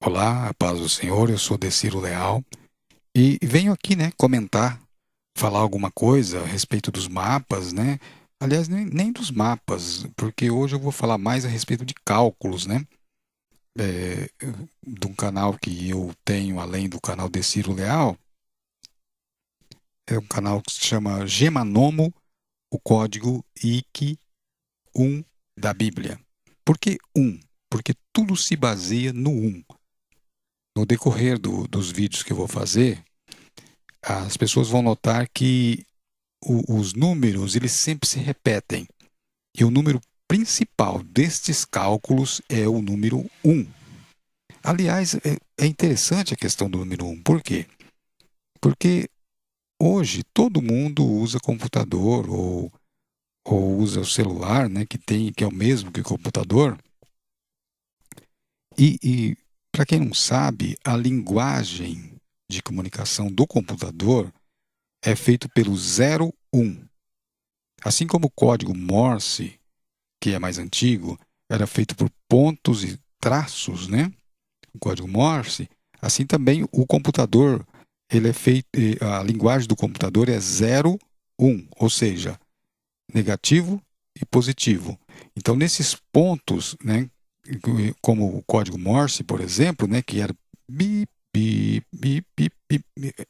Olá, a paz do Senhor, eu sou Deciro Leal e venho aqui, comentar, falar alguma coisa a respeito dos mapas, né? Aliás, nem dos mapas, porque hoje eu vou falar mais a respeito de cálculos, né? É, de um canal que eu tenho, além do canal Deciro Leal, é um canal que se chama Gemanomo, o código IC 1 da Bíblia. Por que 1? Porque tudo se baseia no 1. No decorrer dos vídeos que eu vou fazer, as pessoas vão notar que os números eles sempre se repetem. E o número principal destes cálculos é o número um. Aliás, é interessante a questão do número um. Por quê? Porque hoje todo mundo usa computador ou usa o celular, né, que é o mesmo que o computador. E para quem não sabe, a linguagem de comunicação do computador é feito pelo 01. Assim como o código Morse, que é mais antigo, era feito por pontos e traços, né? O código Morse, assim também o computador, ele é feito, a linguagem do computador é 01, ou seja, negativo e positivo. Então, nesses pontos, né, como o código Morse, por exemplo, né, que era bip, bip, bip, bip, bip,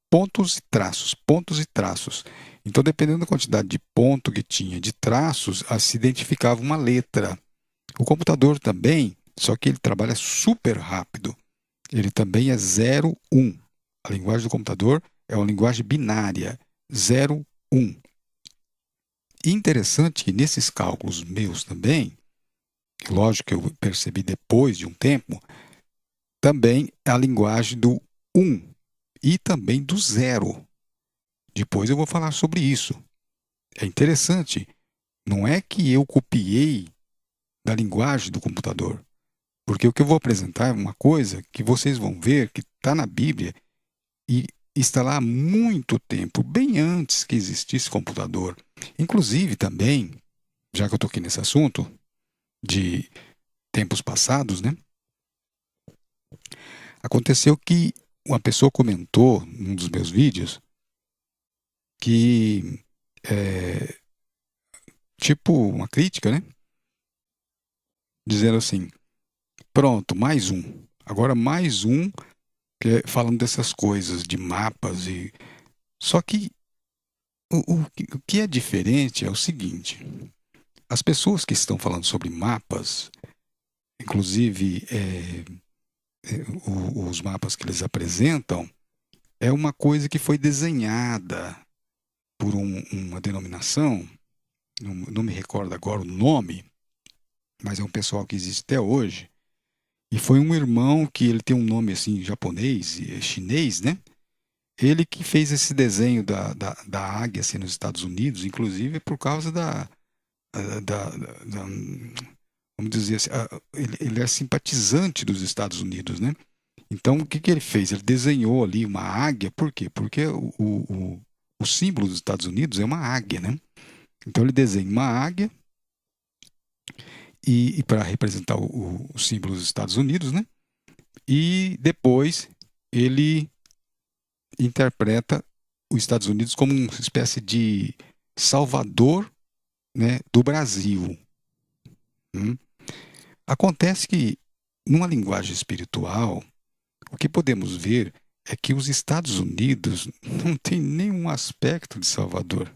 pontos e traços, pontos e traços. Então, dependendo da quantidade de ponto que tinha, de traços, se identificava uma letra. O computador também, só que ele trabalha super rápido. Ele também é 01. A linguagem do computador é uma linguagem binária, 01. E interessante que nesses cálculos meus também, lógico que eu percebi depois de um tempo, também é a linguagem do 1 e também do 0. Depois eu vou falar sobre isso. É interessante, não é que eu copiei da linguagem do computador, porque o que eu vou apresentar é uma coisa que vocês vão ver que está na Bíblia e está lá há muito tempo, bem antes que existisse computador. Inclusive também, já que eu estou aqui nesse assunto, de tempos passados, né? Aconteceu que uma pessoa comentou num dos meus vídeos que, é, tipo uma crítica, né? Dizendo assim, pronto, mais um. Agora mais um falando dessas coisas, de mapas e. Só que o que é diferente é o seguinte: as pessoas que estão falando sobre mapas, inclusive os mapas que eles apresentam, é uma coisa que foi desenhada por uma denominação, não me recordo agora o nome, mas é um pessoal que existe até hoje. E foi um irmão que ele tem um nome assim japonês, chinês, né? Ele que fez esse desenho da águia assim, nos Estados Unidos, inclusive por causa da vamos dizer assim, ele é simpatizante dos Estados Unidos, né? Então, o que que ele fez? Ele desenhou ali uma águia, por quê? Porque o símbolo dos Estados Unidos é uma águia, né? Então, ele desenha uma águia e para representar o símbolo dos Estados Unidos, né? E depois ele interpreta os Estados Unidos como uma espécie de salvador, né, do Brasil. Hum? Acontece que, numa linguagem espiritual, o que podemos ver é que os Estados Unidos não têm nenhum aspecto de salvador.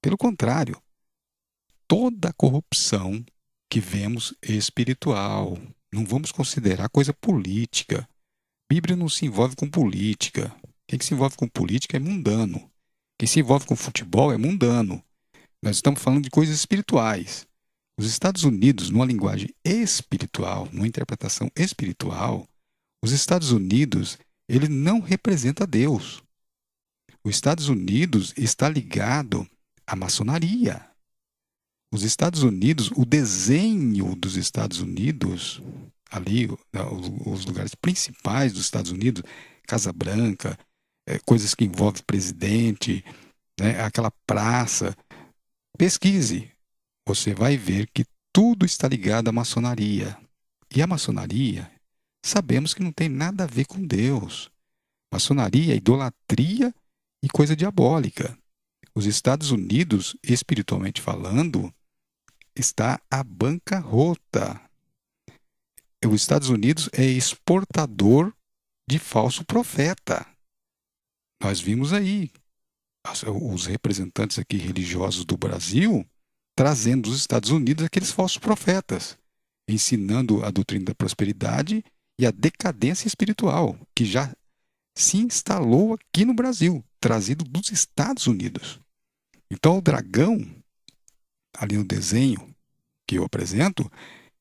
Pelo contrário, toda a corrupção que vemos é espiritual. Não vamos considerar coisa política. A Bíblia não se envolve com política. Quem que se envolve com política é mundano. Quem se envolve com futebol é mundano. Nós estamos falando de coisas espirituais. Os Estados Unidos, numa linguagem espiritual, numa interpretação espiritual, os Estados Unidos, ele não representa Deus. Os Estados Unidos está ligado à maçonaria. Os Estados Unidos, o desenho dos Estados Unidos, ali, os lugares principais dos Estados Unidos, Casa Branca, coisas que envolvem presidente, né, aquela praça. Pesquise, você vai ver que tudo está ligado à maçonaria. E a maçonaria, sabemos que não tem nada a ver com Deus. Maçonaria, idolatria e coisa diabólica. Os Estados Unidos, espiritualmente falando, está à bancarrota. Os Estados Unidos é exportador de falso profeta. Nós vimos aí os representantes aqui religiosos do Brasil trazendo dos Estados Unidos aqueles falsos profetas, ensinando a doutrina da prosperidade e a decadência espiritual, que já se instalou aqui no Brasil, trazido dos Estados Unidos. Então o dragão, ali no desenho que eu apresento,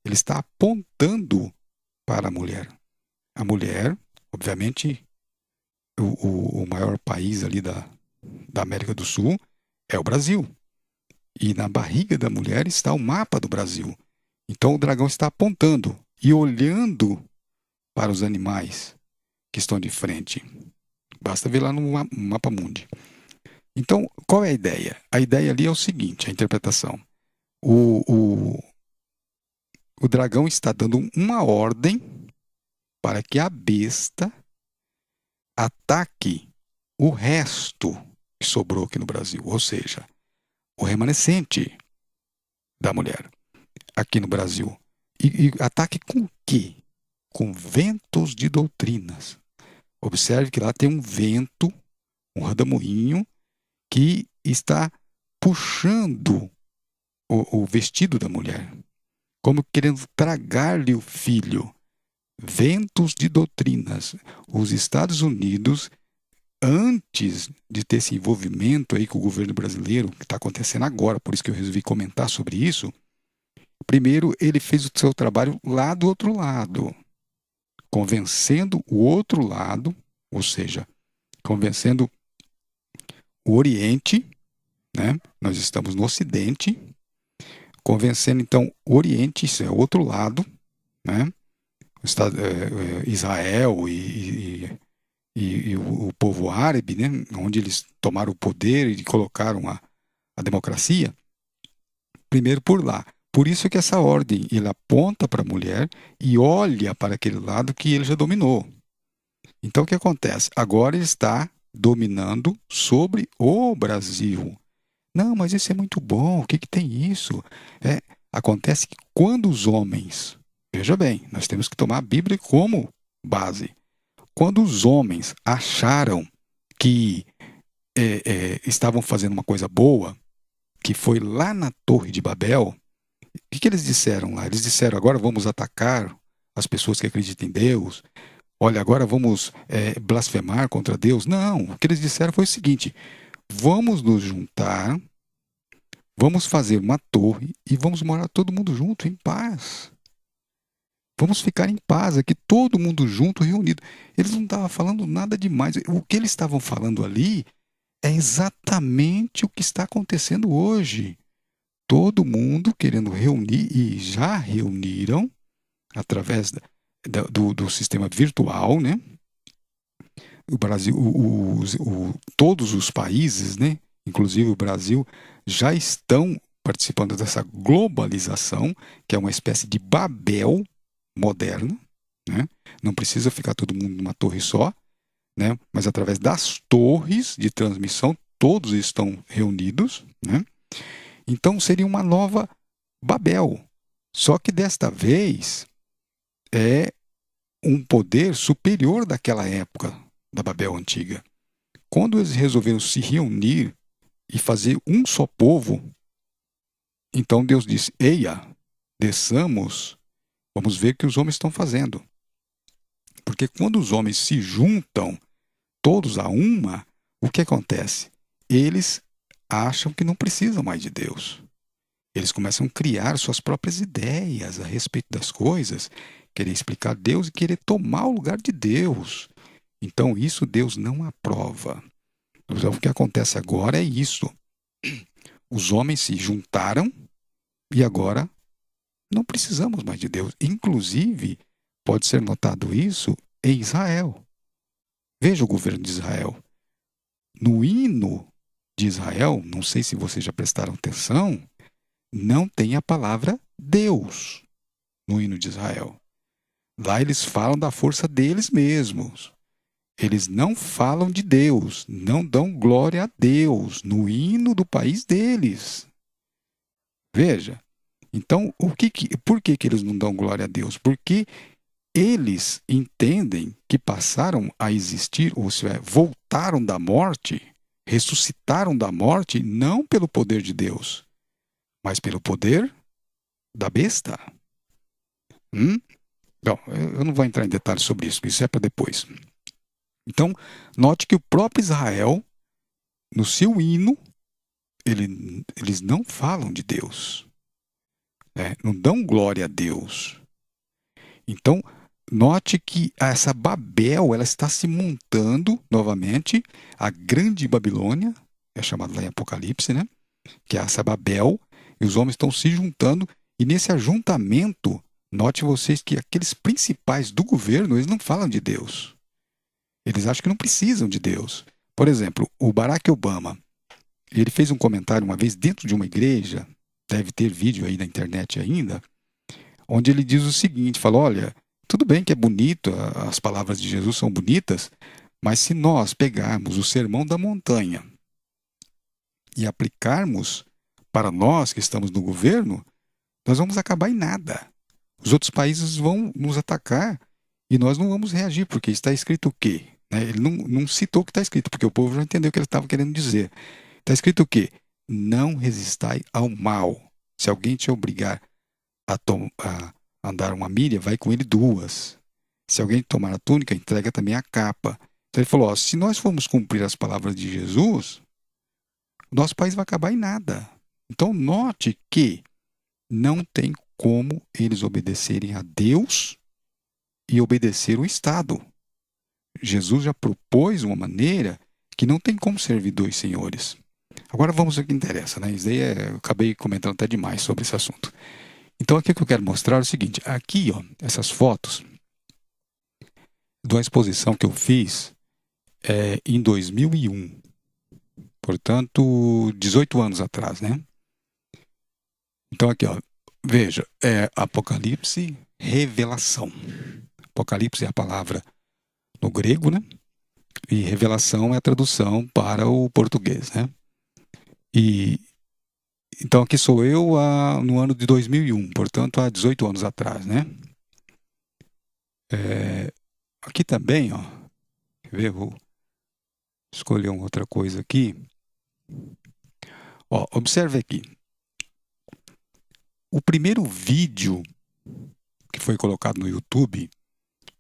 ele está apontando para a mulher. A mulher, obviamente, o maior país ali da América do Sul é o Brasil. E na barriga da mulher está o mapa do Brasil. Então o dragão está apontando e olhando para os animais que estão de frente. Basta ver lá no mapa mundi. Então, qual é a ideia? A ideia ali é o seguinte, a interpretação. O dragão está dando uma ordem para que a besta ataque o resto que sobrou aqui no Brasil, ou seja, o remanescente da mulher aqui no Brasil. E ataque com o quê? Com ventos de doutrinas. Observe que lá tem um vento, um redemoinho, que está puxando o vestido da mulher, como querendo tragar-lhe o filho. Ventos de doutrinas. Os Estados Unidos, antes de ter esse envolvimento aí com o governo brasileiro, que está acontecendo agora, por isso que eu resolvi comentar sobre isso, primeiro ele fez o seu trabalho lá do outro lado, convencendo o outro lado, ou seja, convencendo o Oriente, né? Nós estamos no Ocidente, convencendo então o Oriente, isso é o outro lado, né? Israel e o povo árabe, né? Onde eles tomaram o poder e colocaram a democracia, primeiro por lá. Por isso que essa ordem, ele aponta para a mulher e olha para aquele lado que ele já dominou. Então o que acontece? Agora ele está dominando sobre o Brasil. Não, mas isso é muito bom, o que tem isso? Acontece que quando os homens, veja bem, nós temos que tomar a Bíblia como base. Quando os homens acharam que estavam fazendo uma coisa boa, que foi lá na Torre de Babel, o que eles disseram lá? Eles disseram, agora vamos atacar as pessoas que acreditam em Deus. Olha, agora vamos blasfemar contra Deus. Não, o que eles disseram foi o seguinte, vamos nos juntar, vamos fazer uma torre e vamos morar todo mundo junto, em paz. Vamos ficar em paz aqui, todo mundo junto, reunido. Eles não estavam falando nada demais. O que eles estavam falando ali é exatamente o que está acontecendo hoje. Todo mundo querendo reunir, e já reuniram, através do sistema virtual, né? O Brasil, todos os países, né? Inclusive o Brasil, já estão participando dessa globalização, que é uma espécie de Babel moderna, né? Não precisa ficar todo mundo numa torre só, né? Mas através das torres de transmissão, todos estão reunidos, né? Então seria uma nova Babel. Só que desta vez é um poder superior daquela época da Babel antiga. Quando eles resolveram se reunir e fazer um só povo, então Deus disse, eia, desçamos, vamos ver o que os homens estão fazendo. Porque quando os homens se juntam, todos a uma, o que acontece? Eles acham que não precisam mais de Deus. Eles começam a criar suas próprias ideias a respeito das coisas, querer explicar Deus e querer tomar o lugar de Deus. Então isso Deus não aprova. Então, o que acontece agora é isso. Os homens se juntaram e agora não precisamos mais de Deus. Inclusive, pode ser notado isso em Israel. Veja o governo de Israel. No hino de Israel, não sei se vocês já prestaram atenção, não tem a palavra Deus no hino de Israel. Lá eles falam da força deles mesmos. Eles não falam de Deus, não dão glória a Deus no hino do país deles. Veja. Então, por que eles não dão glória a Deus? Porque eles entendem que passaram a existir, ou seja, voltaram da morte, ressuscitaram da morte, não pelo poder de Deus, mas pelo poder da besta. Hum? Bom, eu não vou entrar em detalhes sobre isso é para depois. Então, note que o próprio Israel, no seu hino, eles não falam de Deus, né? Não dão glória a Deus. Então, note que essa Babel, ela está se montando novamente, a grande Babilônia, é chamada lá em Apocalipse, né? Que é essa Babel, e os homens estão se juntando, e nesse ajuntamento, note vocês que aqueles principais do governo, eles não falam de Deus. Eles acham que não precisam de Deus. Por exemplo, o Barack Obama, ele fez um comentário uma vez dentro de uma igreja, deve ter vídeo aí na internet ainda, onde ele diz o seguinte, fala, olha, tudo bem que é bonito, as palavras de Jesus são bonitas, mas se nós pegarmos o Sermão da Montanha e aplicarmos para nós que estamos no governo, nós vamos acabar em nada. Os outros países vão nos atacar e nós não vamos reagir, porque está escrito o quê? Ele não citou o que está escrito, porque o povo já entendeu o que ele estava querendo dizer. Está escrito o quê? Não resistai ao mal. Se alguém te obrigar a andar uma milha, vai com ele duas. Se alguém tomar a túnica, entrega também a capa. Então ele falou, ó, se nós formos cumprir as palavras de Jesus, o nosso país vai acabar em nada. Então note que não tem como eles obedecerem a Deus e obedecer o Estado. Jesus já propôs uma maneira que não tem como servir dois senhores. Agora vamos ao que interessa, né? Isso daí eu acabei comentando até demais sobre esse assunto. Então aqui o que eu quero mostrar é o seguinte, aqui, ó, essas fotos de uma exposição que eu fiz em 2001, portanto, 18 anos atrás, né? Então aqui, ó, veja, Apocalipse, revelação. Apocalipse é a palavra no grego, né? E revelação é a tradução para o português, né? E então aqui sou eu no ano de 2001, portanto há 18 anos atrás, né? Aqui também, ó, quer ver? Vou escolher uma outra coisa aqui. Ó, observe aqui. O primeiro vídeo que foi colocado no YouTube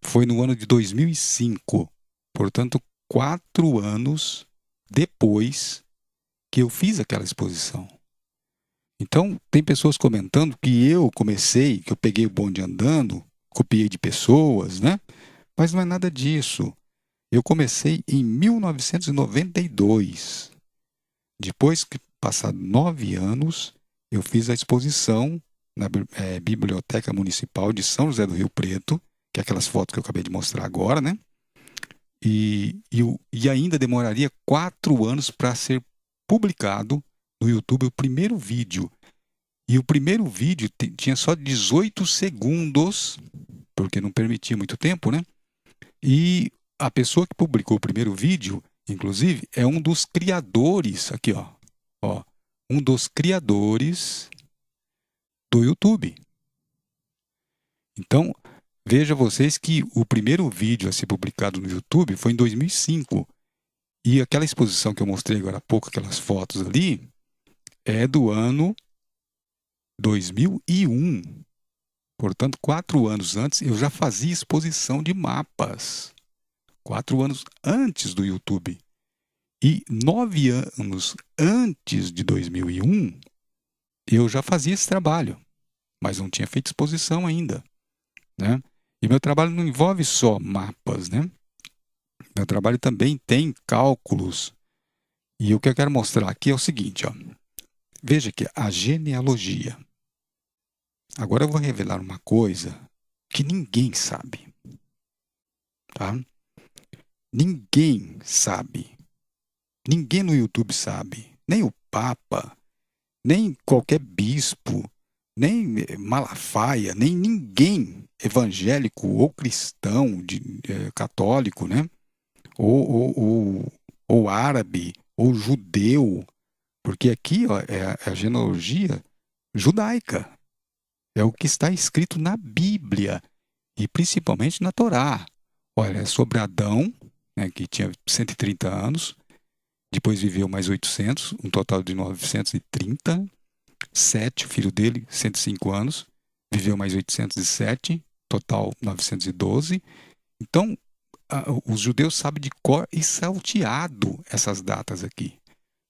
foi no ano de 2005, portanto 4 anos depois que eu fiz aquela exposição. Então, tem pessoas comentando que eu comecei, que eu peguei o bonde andando, copiei de pessoas, né? Mas não é nada disso. Eu comecei em 1992. Depois que passaram 9 anos, eu fiz a exposição na Biblioteca Municipal de São José do Rio Preto, que é aquelas fotos que eu acabei de mostrar agora, né? E ainda demoraria 4 anos para ser publicado no YouTube o primeiro vídeo. E o primeiro vídeo tinha só 18 segundos, porque não permitia muito tempo, né? E a pessoa que publicou o primeiro vídeo, inclusive, é um dos criadores, aqui ó, um dos criadores do YouTube. Então, veja vocês que o primeiro vídeo a ser publicado no YouTube foi em 2005. E aquela exposição que eu mostrei agora há pouco, aquelas fotos ali, é do ano 2001. Portanto, 4 anos antes, eu já fazia exposição de mapas. 4 anos antes do YouTube. E 9 anos antes de 2001, eu já fazia esse trabalho, mas não tinha feito exposição ainda, né? E meu trabalho não envolve só mapas, né? Meu trabalho também tem cálculos. E o que eu quero mostrar aqui é o seguinte, ó. Veja que a genealogia. Agora eu vou revelar uma coisa que ninguém sabe, tá? Ninguém sabe. Ninguém no YouTube sabe. Nem o Papa, nem qualquer bispo, nem Malafaia, nem ninguém evangélico ou cristão, católico, né? Ou árabe, ou judeu, porque aqui ó, é a genealogia judaica, é o que está escrito na Bíblia e principalmente na Torá. Olha, é sobre Adão, né, que tinha 130 anos, depois viveu mais 800, um total de 930. Sete, o filho dele, 105 anos, viveu mais 807, total 912. Então, os judeus sabem de cor e salteado essas datas aqui.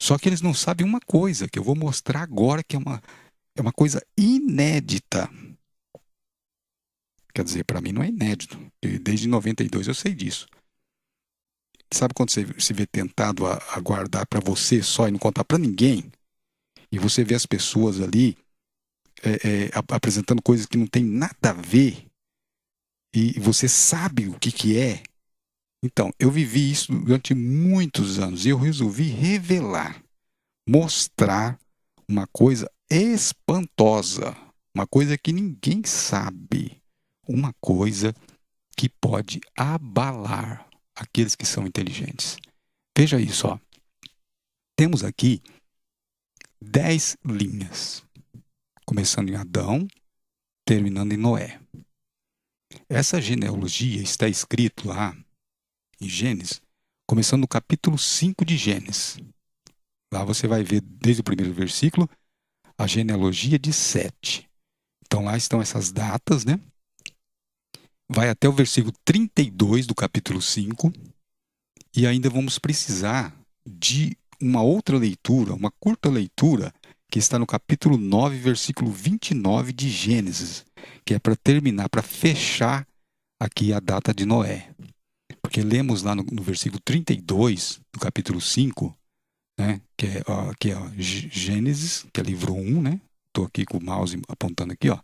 Só que eles não sabem uma coisa, que eu vou mostrar agora, que é uma coisa inédita. Quer dizer, para mim não é inédito. Desde 92 eu sei disso. Sabe quando você se vê tentado a guardar para você só e não contar para ninguém? E você vê as pessoas ali apresentando coisas que não tem nada a ver e você sabe o que, que é. Então, eu vivi isso durante muitos anos e eu resolvi revelar, mostrar uma coisa espantosa, uma coisa que ninguém sabe, uma coisa que pode abalar aqueles que são inteligentes. Veja isso, ó. Temos aqui 10 linhas, começando em Adão, terminando em Noé. Essa genealogia está escrito lá em Gênesis, começando no capítulo 5 de Gênesis. Lá você vai ver, desde o primeiro versículo, a genealogia de Sete. Então lá estão essas datas, né? Vai até o versículo 32 do capítulo 5. E ainda vamos precisar de uma outra leitura, uma curta leitura, que está no capítulo 9, versículo 29 de Gênesis, que é para terminar, para fechar aqui a data de Noé. Porque lemos lá no versículo 32 do capítulo 5, né, que é Gênesis, que é livro 1, né? Estou aqui com o mouse apontando aqui, ó.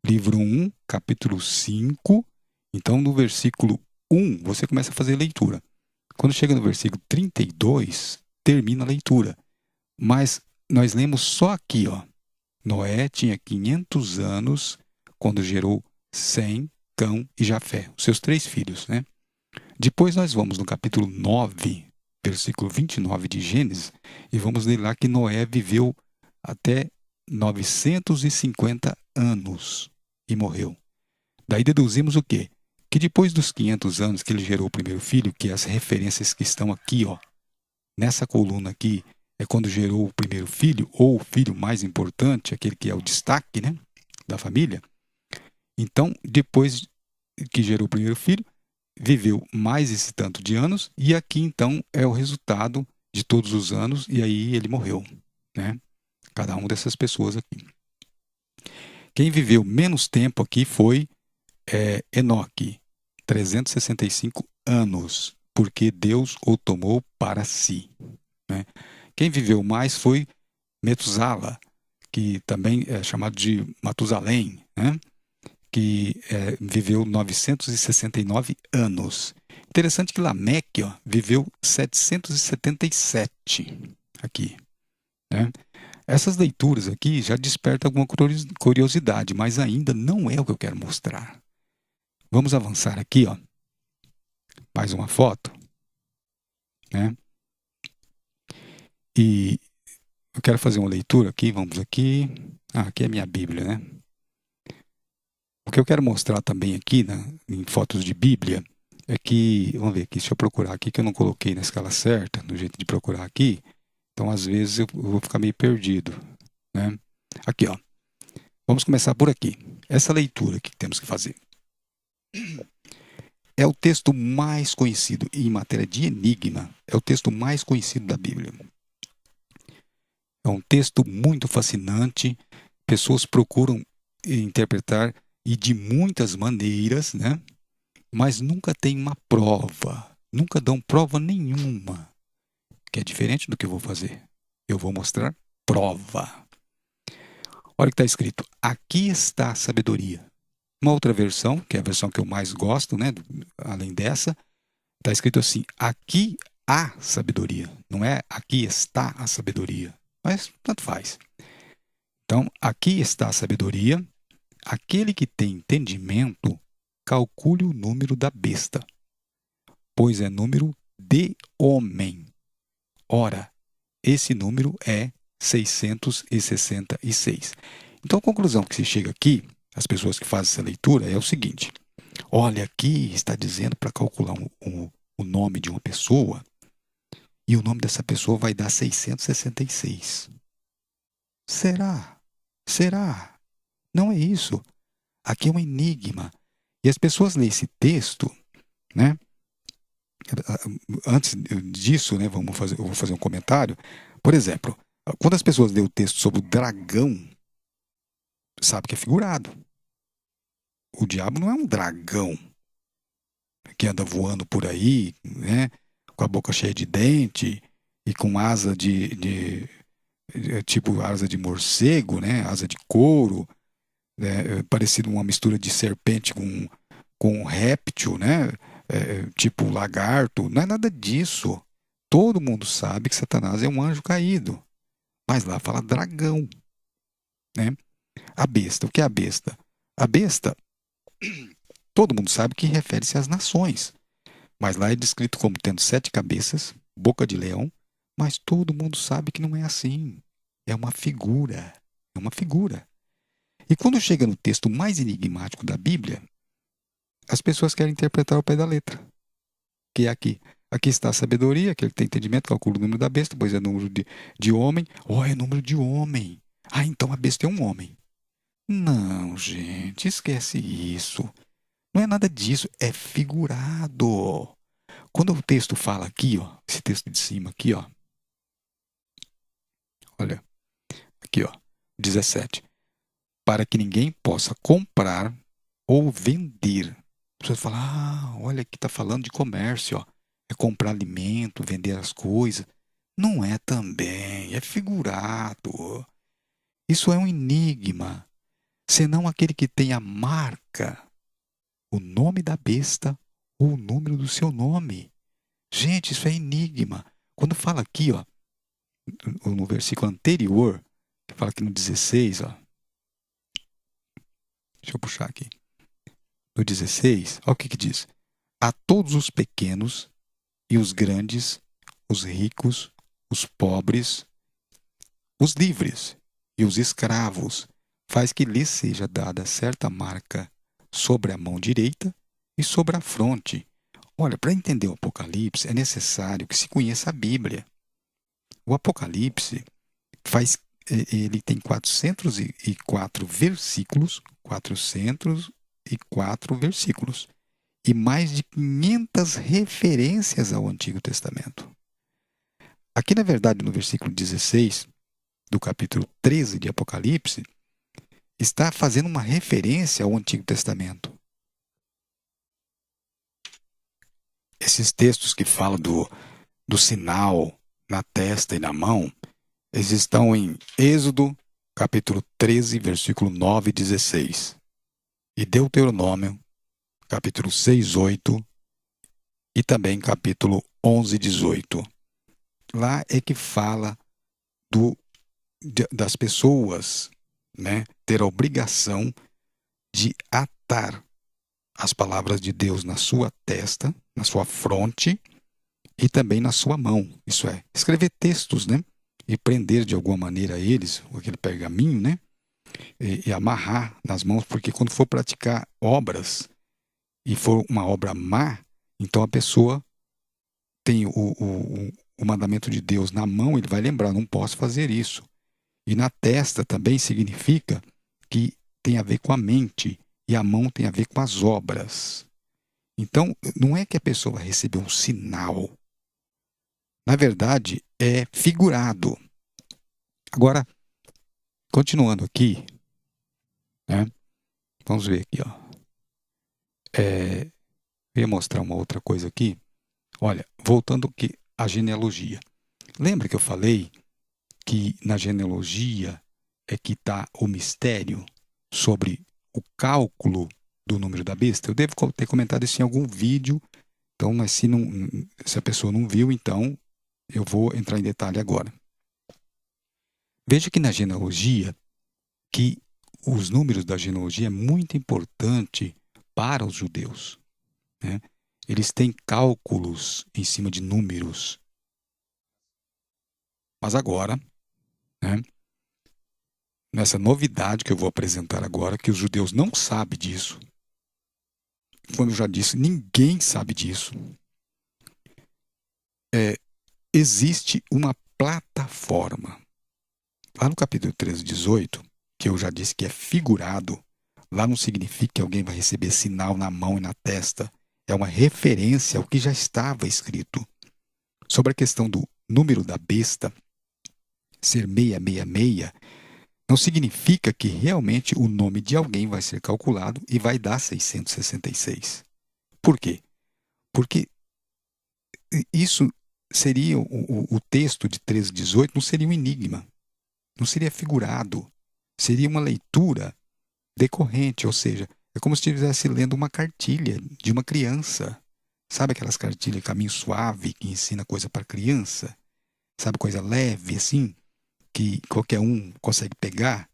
Livro 1, capítulo 5. Então, no versículo 1, você começa a fazer leitura. Quando chega no versículo 32, termina a leitura. Mas nós lemos só aqui, ó. Noé tinha 500 anos quando gerou Sem, Cão e Jafé, os seus 3 filhos, né? Depois nós vamos no capítulo 9, versículo 29 de Gênesis, e vamos ler lá que Noé viveu até 950 anos e morreu. Daí deduzimos o quê? Que depois dos 500 anos que ele gerou o primeiro filho, que as referências que estão aqui, ó, nessa coluna aqui, é quando gerou o primeiro filho, ou o filho mais importante, aquele que é o destaque, né, da família. Então, depois que gerou o primeiro filho, viveu mais esse tanto de anos, e aqui então é o resultado de todos os anos, e aí ele morreu, né? Cada uma dessas pessoas aqui. Quem viveu menos tempo aqui foi Enoque, 365 anos, porque Deus o tomou para si, né? Quem viveu mais foi Metusala, que também é chamado de Matusalém, né? Que viveu 969 anos. Interessante que Lameque, ó, viveu 777 aqui, né? Essas leituras aqui já despertam alguma curiosidade, mas ainda não é o que eu quero mostrar. Vamos avançar aqui, ó. Mais uma foto, né? E eu quero fazer uma leitura aqui, vamos aqui. Aqui é a minha Bíblia, né? O que eu quero mostrar também aqui, né, em fotos de Bíblia, é que, vamos ver aqui, deixa eu procurar aqui, que eu não coloquei na escala certa, no jeito de procurar aqui. Então, às vezes, eu vou ficar meio perdido, né? Aqui, ó. Vamos começar por aqui. Essa leitura que temos que fazer. É o texto mais conhecido em matéria de enigma, é o texto mais conhecido da Bíblia. É um texto muito fascinante, pessoas procuram interpretar e de muitas maneiras, né? Mas nunca tem uma prova, nunca dão prova nenhuma, que é diferente do que eu vou fazer. Eu vou mostrar prova. Olha o que está escrito: aqui está a sabedoria. Uma outra versão, que é a versão que eu mais gosto, né? Além dessa, está escrito assim: aqui há sabedoria. Não é aqui está a sabedoria, mas tanto faz. Então, aqui está a sabedoria. Aquele que tem entendimento, calcule o número da besta, pois é número de homem. Ora, esse número é 666. Então, a conclusão que se chega aqui, as pessoas que fazem essa leitura, é o seguinte: olha, aqui está dizendo para calcular o nome de uma pessoa, e o nome dessa pessoa vai dar 666. Será? Será? Não é isso. Aqui é um enigma. E as pessoas lêem esse texto, né? Antes disso, né, eu vou fazer um comentário. Por exemplo, quando as pessoas lêem o texto sobre o dragão, sabe que é figurado. O diabo não é um dragão que anda voando por aí, né, com a boca cheia de dente e com asa tipo asa de morcego, né, asa de couro, né, parecido uma mistura de serpente com um réptil, né, tipo lagarto. Não é nada disso. Todo mundo sabe que Satanás é um anjo caído, mas lá fala dragão, né? A besta, o que é a besta? A besta, todo mundo sabe que refere-se às nações, mas lá é descrito como tendo 7 cabeças, boca de leão, mas todo mundo sabe que não é assim. É uma figura. É uma figura. E quando chega no texto mais enigmático da Bíblia, as pessoas querem interpretar ao pé da letra, que é aqui. Aqui está a sabedoria, aquele que tem entendimento, calcula o número da besta, pois é número de homem. Oh, é número de homem. Ah, então a besta é um homem. Não, gente, esquece isso. Não é nada disso, é figurado. Quando o texto fala aqui, ó, esse texto de cima aqui, ó, olha, aqui, ó, 17. Para que ninguém possa comprar ou vender. Você fala, olha, aqui está falando de comércio, ó. É comprar alimento, vender as coisas. Não é também, é figurado. Isso é um enigma. Senão aquele que tem a marca, o nome da besta ou o número do seu nome. Gente, isso é enigma. Quando fala aqui, ó, no versículo anterior, que fala aqui no 16, ó. Deixa eu puxar aqui. No 16, olha o que diz. A todos os pequenos e os grandes, os ricos, os pobres, os livres e os escravos, faz que lhes seja dada certa marca sobre a mão direita e sobre a fronte. Olha, para entender o Apocalipse é necessário que se conheça a Bíblia. O Apocalipse ele tem 404 versículos, 404 versículos e mais de 500 referências ao Antigo Testamento. Aqui, na verdade, no versículo 16 do capítulo 13 de Apocalipse, está fazendo uma referência ao Antigo Testamento. Esses textos que falam do sinal na testa e na mão, eles estão em Êxodo, capítulo 13, versículo 9 e 16. E Deuteronômio, capítulo 6, 8 e também capítulo 11, 18. Lá é que fala das pessoas, né, ter a obrigação de atar as palavras de Deus na sua testa, na sua fronte e também na sua mão. Isso é, escrever textos, né, e prender de alguma maneira eles, aquele pergaminho, né, e amarrar nas mãos, porque quando for praticar obras e for uma obra má, então a pessoa tem o mandamento de Deus na mão, ele vai lembrar, não posso fazer isso. E na testa também significa que tem a ver com a mente e a mão tem a ver com as obras. Então, não é que a pessoa vai receber um sinal. Na verdade, é figurado. Agora, continuando aqui, né? Vamos ver aqui, ó. Eu ia mostrar uma outra coisa aqui. Olha, voltando aqui à genealogia. Lembra que eu falei que na genealogia é que está o mistério sobre o cálculo do número da besta? Eu devo ter comentado isso em algum vídeo, então, mas se a pessoa não viu, então eu vou entrar em detalhe agora. Veja que na genealogia que os números da genealogia é muito importante para os judeus, né? Eles têm cálculos em cima de números. Mas agora, né, nessa novidade que eu vou apresentar agora, que os judeus não sabem disso, como eu já disse, ninguém sabe disso, existe uma plataforma. Lá no capítulo 13, 18, que eu já disse que é figurado, lá não significa que alguém vai receber sinal na mão e na testa. É uma referência ao que já estava escrito. Sobre a questão do número da besta ser 666, não significa que realmente o nome de alguém vai ser calculado e vai dar 666. Por quê? Porque isso seria o texto de 13:18 não seria um enigma, não seria figurado, seria uma leitura decorrente, ou seja, é como se estivesse lendo uma cartilha de uma criança. Sabe aquelas cartilhas Caminho Suave que ensina coisa para criança? Sabe, coisa leve assim, que qualquer um consegue pegar?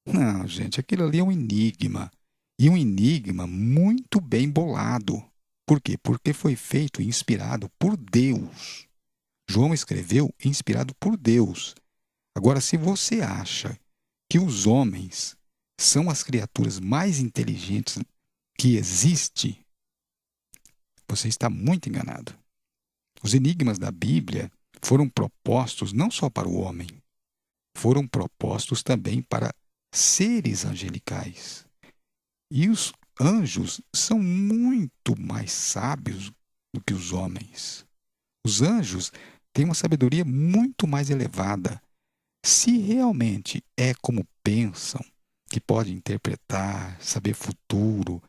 Não, gente, aquilo ali é um enigma. E um enigma muito bem bolado. Por quê? Porque foi feito e inspirado por Deus. João escreveu inspirado por Deus. Agora, se você acha que os homens são as criaturas mais inteligentes que existe, você está muito enganado. Os enigmas da Bíblia foram propostos não só para o homem, foram propostos também para seres angelicais. E os anjos são muito mais sábios do que os homens. Os anjos têm uma sabedoria muito mais elevada. Se realmente é como pensam, que pode interpretar, saber futuro,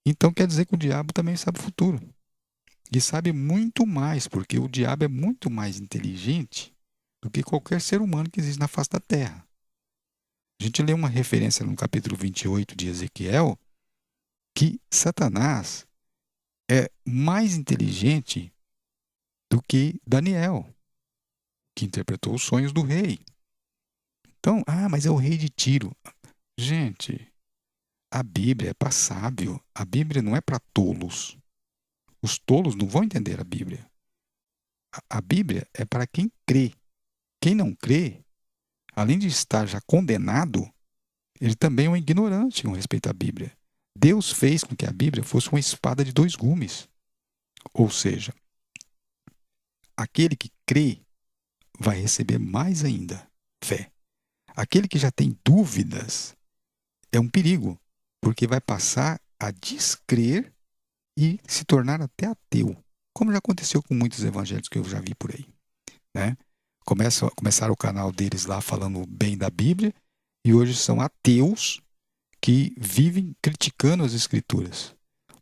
então quer dizer que o diabo também sabe o futuro. E sabe muito mais, porque o diabo é muito mais inteligente do que qualquer ser humano que existe na face da Terra. A gente lê uma referência no capítulo 28 de Ezequiel, que Satanás é mais inteligente do que Daniel, que interpretou os sonhos do rei. Então, mas é o rei de Tiro. Gente, a Bíblia é para sábio. A Bíblia não é para tolos. Os tolos não vão entender a Bíblia. A Bíblia é para quem crê. Quem não crê, além de estar já condenado, ele também é um ignorante com respeito à Bíblia. Deus fez com que a Bíblia fosse uma espada de dois gumes. Ou seja, aquele que crê vai receber mais ainda fé. Aquele que já tem dúvidas é um perigo, porque vai passar a descrer e se tornar até ateu, como já aconteceu com muitos evangélicos que eu já vi por aí, né? Começaram o canal deles lá falando bem da Bíblia e hoje são ateus que vivem criticando as Escrituras.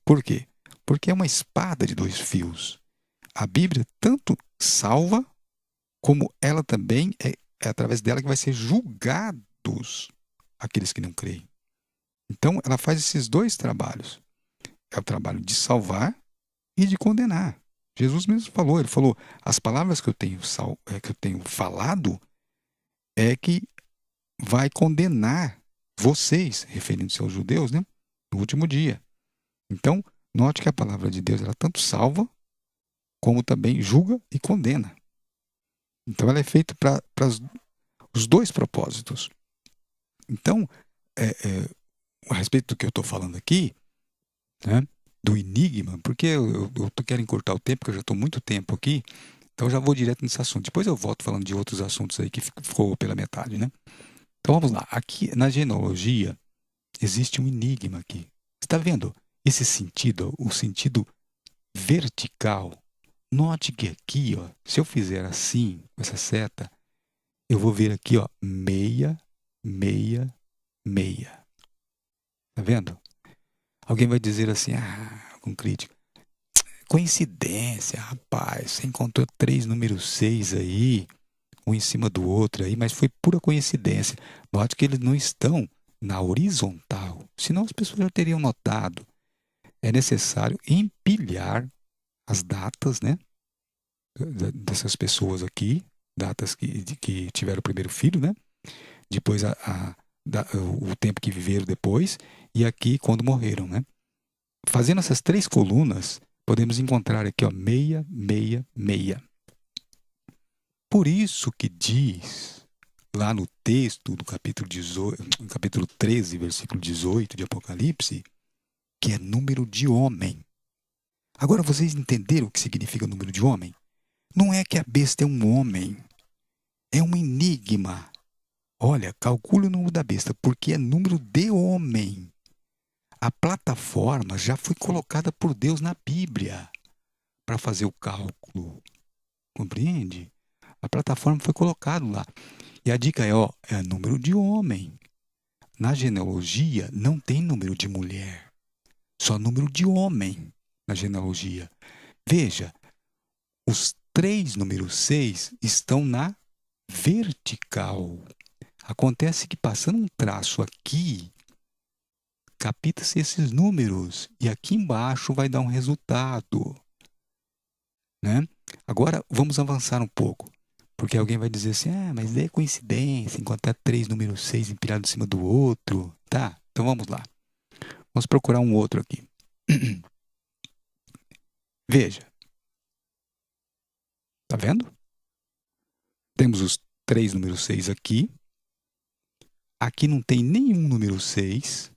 Por quê? Porque é uma espada de dois fios. A Bíblia tanto salva, como ela também é através dela que vai ser julgados aqueles que não creem. Então, ela faz esses dois trabalhos. É o trabalho de salvar e de condenar. Jesus mesmo falou, ele falou, as palavras que eu tenho falado é que vai condenar vocês, referindo-se aos judeus, né, no último dia. Então, note que a palavra de Deus ela tanto salva, como também julga e condena. Então, ela é feita para os dois propósitos. Então, a respeito do que eu estou falando aqui, né, do enigma, porque eu quero encurtar o tempo, porque eu já estou muito tempo aqui, então eu já vou direto nesse assunto. Depois eu volto falando de outros assuntos aí que ficou pela metade, né? Então vamos lá. Aqui na genealogia existe um enigma aqui. Você está vendo esse sentido, o sentido vertical? Note que aqui, ó, se eu fizer assim, com essa seta, eu vou ver aqui, ó, 666. Tá vendo? Alguém vai dizer assim, algum crítico, coincidência, rapaz, você encontrou 3 números 6 aí, um em cima do outro aí, mas foi pura coincidência. Note que eles não estão na horizontal, senão as pessoas já teriam notado. É necessário empilhar as datas, né, dessas pessoas aqui, datas que tiveram o primeiro filho, né? Depois o tempo que viveram depois, e aqui quando morreram, né? Fazendo essas 3 colunas, podemos encontrar aqui, ó, 666. Por isso que diz lá no texto do capítulo 13, versículo 18 de Apocalipse, que é número de homem. Agora vocês entenderam o que significa número de homem? Não é que a besta é um homem, é um enigma. Olha, calcule o número da besta, porque é número de homem. A plataforma já foi colocada por Deus na Bíblia para fazer o cálculo. Compreende? A plataforma foi colocada lá. E a dica é, ó, é número de homem. Na genealogia não tem número de mulher, só número de homem na genealogia. Veja, os 3 números 6 estão na vertical. Acontece que passando um traço aqui, capta-se esses números e aqui embaixo vai dar um resultado, né? Agora vamos avançar um pouco, porque alguém vai dizer assim, mas é coincidência, encontrar 3 números 6 empilhados em cima do outro. Tá, então vamos lá. Vamos procurar um outro aqui. Veja. Tá vendo? Temos os 3 números 6 aqui. Aqui não tem nenhum número 6.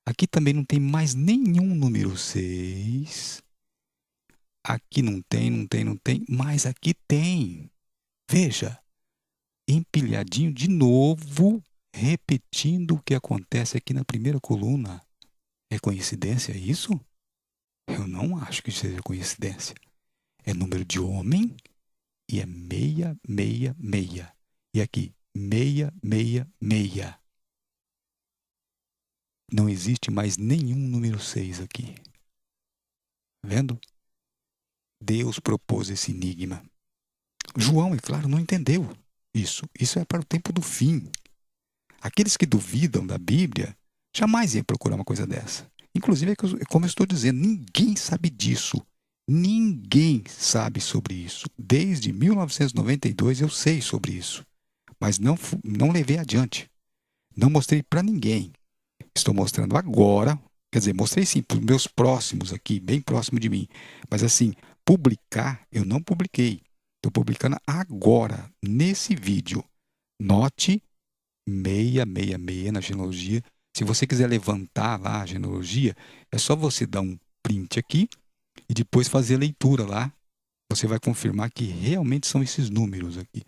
Aqui também não tem mais nenhum número 6. Aqui não tem, mas aqui tem. Veja, empilhadinho de novo, repetindo o que acontece aqui na primeira coluna. É coincidência isso? Eu não acho que seja coincidência. É número de homem e é 666. E aqui, 666. Não existe mais nenhum número 6 aqui. Vendo? Deus propôs esse enigma. João, é claro, não entendeu isso. Isso é para o tempo do fim. Aqueles que duvidam da Bíblia jamais iam procurar uma coisa dessa. Inclusive, como eu estou dizendo, ninguém sabe disso. Ninguém sabe sobre isso. Desde 1992 eu sei sobre isso. Mas não levei adiante. Não mostrei para ninguém. Estou mostrando agora. Quer dizer, mostrei sim para os meus próximos aqui, bem próximo de mim. Mas assim, publicar, eu não publiquei. Estou publicando agora, nesse vídeo. Note 666 na genealogia. Se você quiser levantar lá a genealogia, é só você dar um print aqui e depois fazer a leitura lá. Você vai confirmar que realmente são esses números aqui.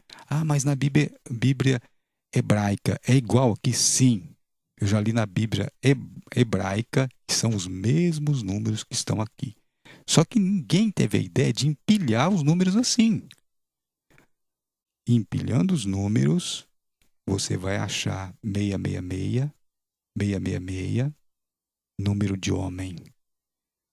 Mas na Bíblia hebraica é igual aqui? Sim. Eu já li na Bíblia hebraica e são os mesmos números que estão aqui. Só que ninguém teve a ideia de empilhar os números assim. Empilhando os números, você vai achar 666, 666, número de homem.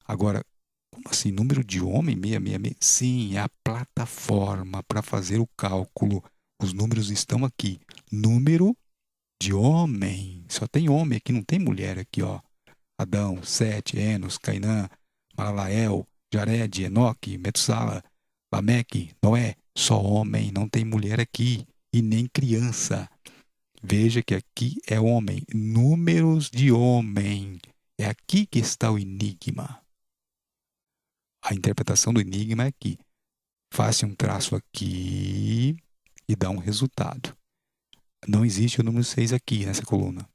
Agora, como assim, número de homem 666? Sim, é a plataforma para fazer o cálculo. Os números estão aqui. Número de homem. Só tem homem aqui, não tem mulher aqui, ó. Adão, Sete, Enos, Cainã, Malalael, Jared, Enoque, Metusala, Lameque, Noé. Só homem, não tem mulher aqui. E nem criança. Veja que aqui é homem. Números de homem. É aqui que está o enigma. A interpretação do enigma é aqui. Faça um traço aqui e dá um resultado. Não existe o número 6 aqui nessa coluna.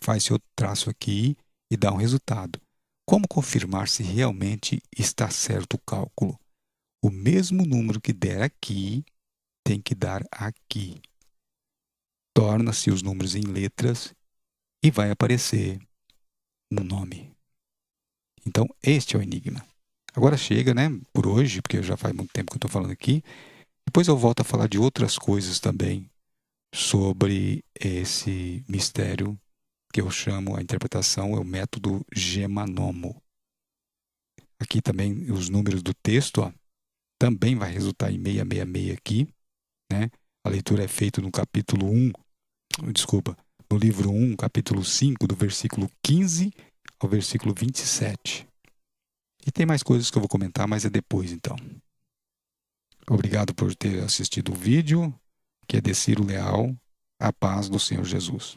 Faz outro traço aqui e dá um resultado. Como confirmar se realmente está certo o cálculo? O mesmo número que der aqui tem que dar aqui. Torna-se os números em letras e vai aparecer um nome. Então, este é o enigma. Agora chega, né, por hoje, porque já faz muito tempo que eu estou falando aqui. Depois eu volto a falar de outras coisas também sobre esse mistério que eu chamo, a interpretação é o método Gemanomo. Aqui também os números do texto, ó, também vai resultar em 666 aqui, né? A leitura é feita no capítulo 1, no livro 1, capítulo 5, do versículo 15 ao versículo 27. E tem mais coisas que eu vou comentar, mas é depois então. Obrigado por ter assistido o vídeo, que é Deciro Leal. A paz do Senhor Jesus.